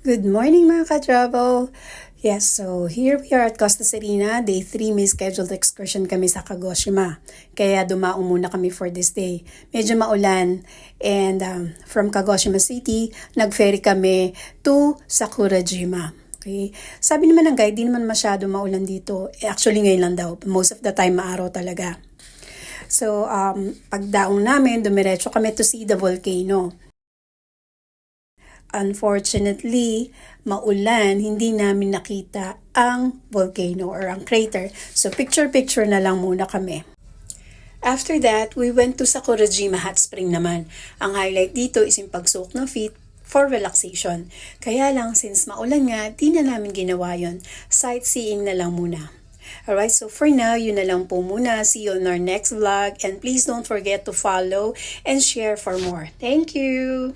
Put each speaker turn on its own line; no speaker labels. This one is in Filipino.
Good morning mga ka-travel! Yes, so here we are at Costa Serena. Day 3, may scheduled excursion kami sa Kagoshima. Kaya dumaong muna kami for this day. Medyo maulan and from Kagoshima City, nag-ferry kami to Sakurajima. Okay. Sabi naman ng guide, di naman masyado maulan dito. Actually ngayon lang daw. Most of the time maaraw talaga. So pagdaong namin, dumiretso kami to see the volcano. Unfortunately, maulan, hindi namin nakita ang volcano or ang crater. So picture-picture na lang muna kami. After that, we went to Sakurajima Hot Spring naman. Ang highlight dito is yung pagsuot ng feet for relaxation. Kaya lang, since maulan nga, di na namin ginawa yun. Sightseeing na lang muna. Alright, so for now, yun na lang po muna. See you on our next vlog. And please don't forget to follow and share for more. Thank you!